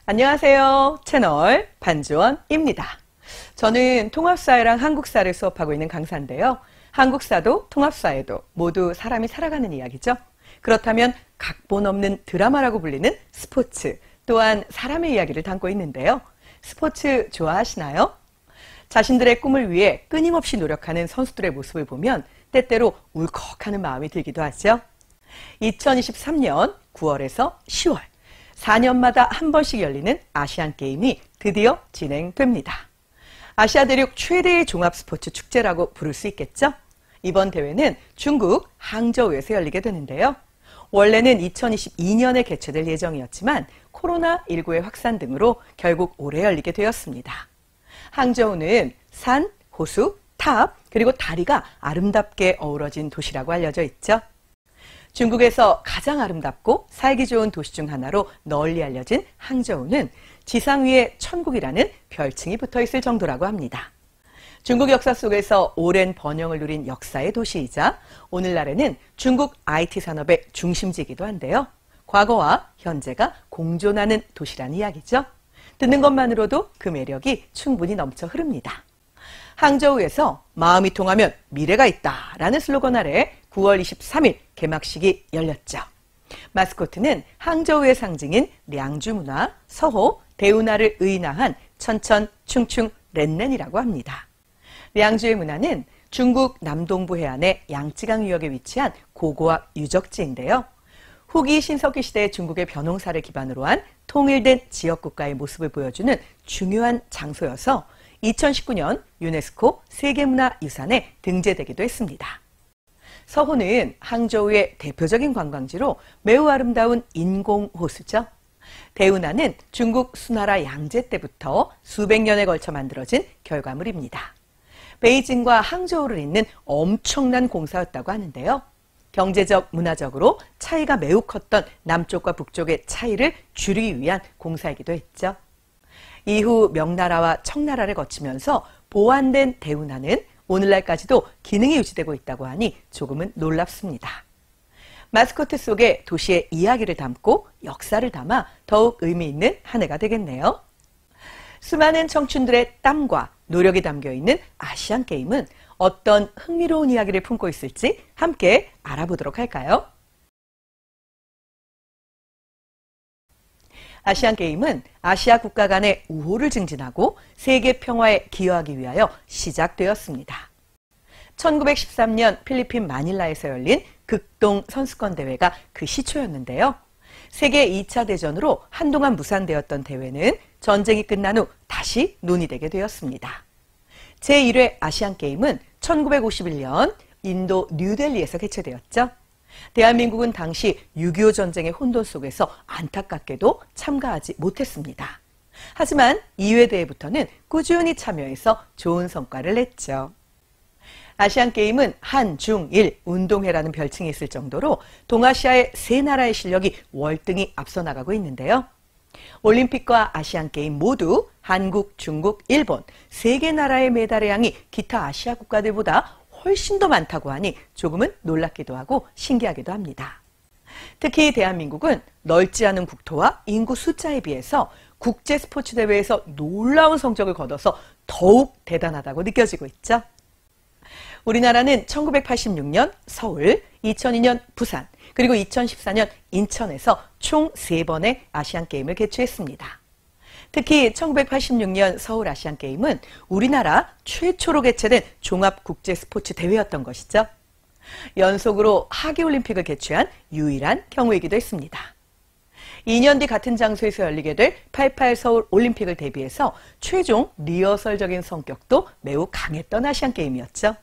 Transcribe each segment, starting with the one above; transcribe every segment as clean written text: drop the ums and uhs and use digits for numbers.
안녕하세요. 채널 반주원입니다. 저는 통합사회랑 한국사를 수업하고 있는 강사인데요. 한국사도 통합사회도 모두 사람이 살아가는 이야기죠. 그렇다면 각본 없는 드라마라고 불리는 스포츠 또한 사람의 이야기를 담고 있는데요. 스포츠 좋아하시나요? 자신들의 꿈을 위해 끊임없이 노력하는 선수들의 모습을 보면 때때로 울컥하는 마음이 들기도 하죠. 2023년 9월에서 10월 4년마다 한 번씩 열리는 아시안게임이 드디어 진행됩니다. 아시아 대륙 최대의 종합스포츠 축제라고 부를 수 있겠죠? 이번 대회는 중국 항저우에서 열리게 되는데요. 원래는 2022년에 개최될 예정이었지만 코로나19의 확산 등으로 결국 올해 열리게 되었습니다. 항저우는 산, 호수, 탑, 그리고 다리가 아름답게 어우러진 도시라고 알려져 있죠. 중국에서 가장 아름답고 살기 좋은 도시 중 하나로 널리 알려진 항저우는 지상 위에 천국이라는 별칭이 붙어 있을 정도라고 합니다. 중국 역사 속에서 오랜 번영을 누린 역사의 도시이자 오늘날에는 중국 IT 산업의 중심지이기도 한데요. 과거와 현재가 공존하는 도시란 이야기죠. 듣는 것만으로도 그 매력이 충분히 넘쳐 흐릅니다. 항저우에서 마음이 통하면 미래가 있다라는 슬로건 아래 9월 23일 개막식이 열렸죠. 마스코트는 항저우의 상징인 량주 문화, 서호, 대운하를 의인화한 천천, 충충, 렌렌이라고 합니다. 량주의 문화는 중국 남동부 해안의 양쯔강 유역에 위치한 고고학 유적지인데요. 후기 신석기 시대의 중국의 벼농사를 기반으로 한 통일된 지역국가의 모습을 보여주는 중요한 장소여서 2019년 유네스코 세계문화유산에 등재되기도 했습니다. 서호는 항저우의 대표적인 관광지로 매우 아름다운 인공호수죠. 대운하는 중국 수나라 양제 때부터 수백 년에 걸쳐 만들어진 결과물입니다. 베이징과 항저우를 잇는 엄청난 공사였다고 하는데요. 경제적, 문화적으로 차이가 매우 컸던 남쪽과 북쪽의 차이를 줄이기 위한 공사이기도 했죠. 이후 명나라와 청나라를 거치면서 보완된 대운하는 오늘날까지도 기능이 유지되고 있다고 하니 조금은 놀랍습니다. 마스코트 속에 도시의 이야기를 담고 역사를 담아 더욱 의미 있는 한 해가 되겠네요. 수많은 청춘들의 땀과 노력이 담겨있는 아시안게임은 어떤 흥미로운 이야기를 품고 있을지 함께 알아보도록 할까요? 아시안게임은 아시아 국가 간의 우호를 증진하고 세계 평화에 기여하기 위하여 시작되었습니다. 1913년 필리핀 마닐라에서 열린 극동 선수권 대회가 그 시초였는데요. 세계 2차 대전으로 한동안 무산되었던 대회는 전쟁이 끝난 후 다시 논의되게 되었습니다. 제1회 아시안게임은 1951년 인도 뉴델리에서 개최되었죠. 대한민국은 당시 6.25 전쟁의 혼돈 속에서 안타깝게도 참가하지 못했습니다. 하지만 2회 대회부터는 꾸준히 참여해서 좋은 성과를 냈죠. 아시안게임은 한, 중, 일 운동회라는 별칭이 있을 정도로 동아시아의 세 나라의 실력이 월등히 앞서 나가고 있는데요. 올림픽과 아시안게임 모두 한국, 중국, 일본 세 개 나라의 메달의 양이 기타 아시아 국가들보다 훨씬 더 많다고 하니 조금은 놀랍기도 하고 신기하기도 합니다. 특히 대한민국은 넓지 않은 국토와 인구 숫자에 비해서 국제 스포츠 대회에서 놀라운 성적을 거둬서 더욱 대단하다고 느껴지고 있죠. 우리나라는 1986년 서울, 2002년 부산, 그리고 2014년 인천에서 총 3번의 아시안게임을 개최했습니다. 특히 1986년 서울 아시안게임은 우리나라 최초로 개최된 종합국제스포츠대회였던 것이죠. 연속으로 하계올림픽을 개최한 유일한 경우이기도 했습니다. 2년 뒤 같은 장소에서 열리게 될 88 서울 올림픽을 대비해서 최종 리허설적인 성격도 매우 강했던 아시안게임이었죠.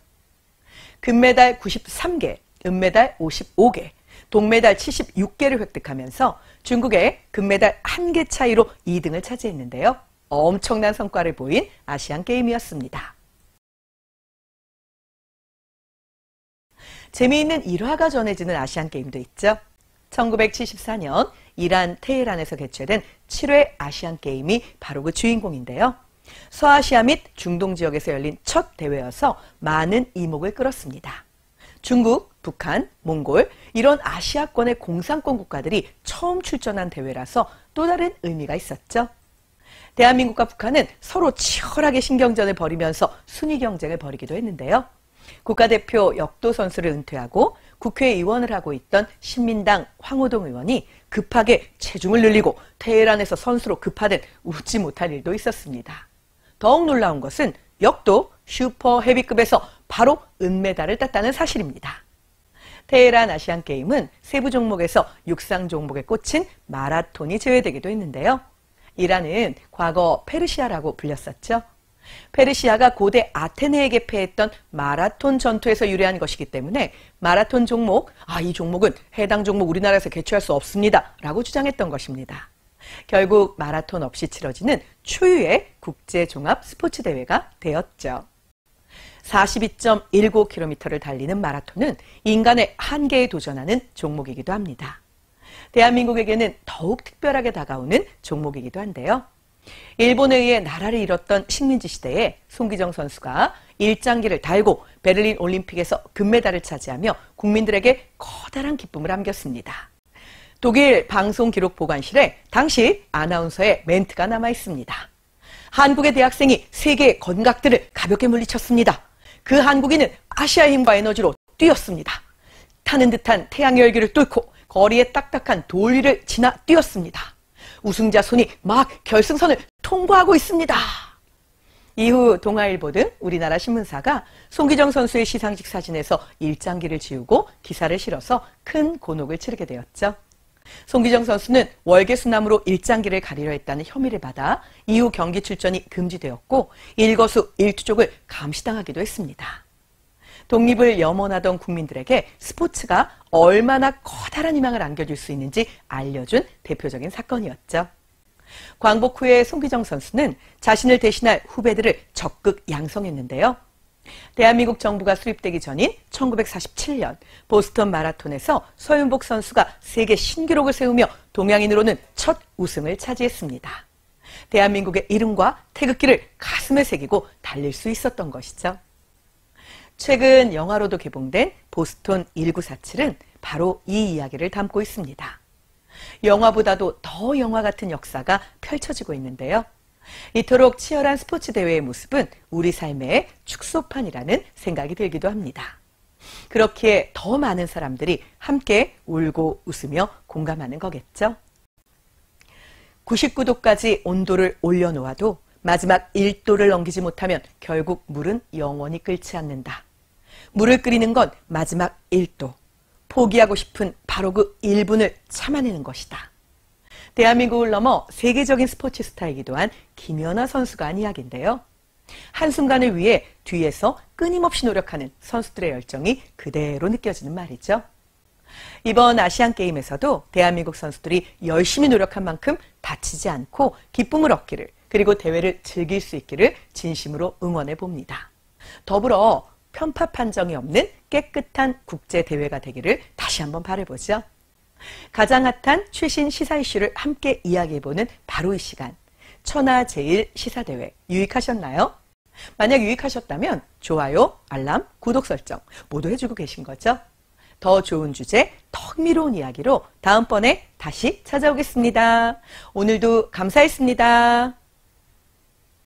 금메달 93개, 은메달 55개, 동메달 76개를 획득하면서 중국의 금메달 1개 차이로 2등을 차지했는데요. 엄청난 성과를 보인 아시안게임이었습니다. 재미있는 일화가 전해지는 아시안게임도 있죠. 1974년 이란 테헤란에서 개최된 7회 아시안게임이 바로 그 주인공인데요. 서아시아 및 중동 지역에서 열린 첫 대회여서 많은 이목을 끌었습니다. 중국, 북한, 몽골 이런 아시아권의 공산권 국가들이 처음 출전한 대회라서 또 다른 의미가 있었죠. 대한민국과 북한은 서로 치열하게 신경전을 벌이면서 순위 경쟁을 벌이기도 했는데요. 국가대표 역도 선수를 은퇴하고 국회의원을 하고 있던 신민당 황호동 의원이 급하게 체중을 늘리고 테헤란에서 선수로 급하듯 웃지 못할 일도 있었습니다. 더욱 놀라운 것은 역도 슈퍼 헤비급에서 바로 은메달을 땄다는 사실입니다. 테헤란 아시안게임은 세부 종목에서 육상 종목에 꽂힌 마라톤이 제외되기도 했는데요. 이란은 과거 페르시아라고 불렸었죠. 페르시아가 고대 아테네에게 패했던 마라톤 전투에서 유래한 것이기 때문에 마라톤 종목, 이 종목은 해당 종목 우리나라에서 개최할 수 없습니다 라고 주장했던 것입니다. 결국 마라톤 없이 치러지는 초유의 국제종합 스포츠 대회가 되었죠. 42.19km를 달리는 마라톤은 인간의 한계에 도전하는 종목이기도 합니다. 대한민국에게는 더욱 특별하게 다가오는 종목이기도 한데요. 일본에 의해 나라를 잃었던 식민지 시대에 송기정 선수가 일장기를 달고 베를린 올림픽에서 금메달을 차지하며 국민들에게 커다란 기쁨을 안겼습니다. 독일 방송기록보관실에 당시 아나운서의 멘트가 남아 있습니다. 한국의 대학생이 세계의 건각들을 가볍게 물리쳤습니다. 그 한국인은 아시아의 힘과 에너지로 뛰었습니다. 타는 듯한 태양의 열기를 뚫고 거리의 딱딱한 돌 위를 지나 뛰었습니다. 우승자 손이 막 결승선을 통과하고 있습니다. 이후 동아일보 등 우리나라 신문사가 송기정 선수의 시상식 사진에서 일장기를 지우고 기사를 실어서 큰 곤혹을 치르게 되었죠. 송기정 선수는 월계수남으로 일장기를 가리려 했다는 혐의를 받아 이후 경기 출전이 금지되었고 일거수 일투족을 감시당하기도 했습니다. 독립을 염원하던 국민들에게 스포츠가 얼마나 커다란 희망을 안겨줄 수 있는지 알려준 대표적인 사건이었죠. 광복 후에 송기정 선수는 자신을 대신할 후배들을 적극 양성했는데요. 대한민국 정부가 수립되기 전인 1947년 보스턴 마라톤에서 서윤복 선수가 세계 신기록을 세우며 동양인으로는 첫 우승을 차지했습니다. 대한민국의 이름과 태극기를 가슴에 새기고 달릴 수 있었던 것이죠. 최근 영화로도 개봉된 보스턴 1947은 바로 이 이야기를 담고 있습니다. 영화보다도 더 영화 같은 역사가 펼쳐지고 있는데요. 이토록 치열한 스포츠 대회의 모습은 우리 삶의 축소판이라는 생각이 들기도 합니다. 그렇기에 더 많은 사람들이 함께 울고 웃으며 공감하는 거겠죠. 99도까지 온도를 올려놓아도 마지막 1도를 넘기지 못하면 결국 물은 영원히 끓지 않는다. 물을 끓이는 건 마지막 1도. 포기하고 싶은 바로 그 1분을 참아내는 것이다. 대한민국을 넘어 세계적인 스포츠 스타이기도 한 김연아 선수가 한 이야기인데요. 한순간을 위해 뒤에서 끊임없이 노력하는 선수들의 열정이 그대로 느껴지는 말이죠. 이번 아시안게임에서도 대한민국 선수들이 열심히 노력한 만큼 다치지 않고 기쁨을 얻기를, 그리고 대회를 즐길 수 있기를 진심으로 응원해 봅니다. 더불어 편파 판정이 없는 깨끗한 국제대회가 되기를 다시 한번 바라보죠. 가장 핫한 최신 시사 이슈를 함께 이야기해보는 바로 이 시간. 천하제일 시사대회 유익하셨나요? 만약 유익하셨다면 좋아요, 알람, 구독 설정 모두 해주고 계신 거죠? 더 좋은 주제, 더 흥미로운 이야기로 다음번에 다시 찾아오겠습니다. 오늘도 감사했습니다.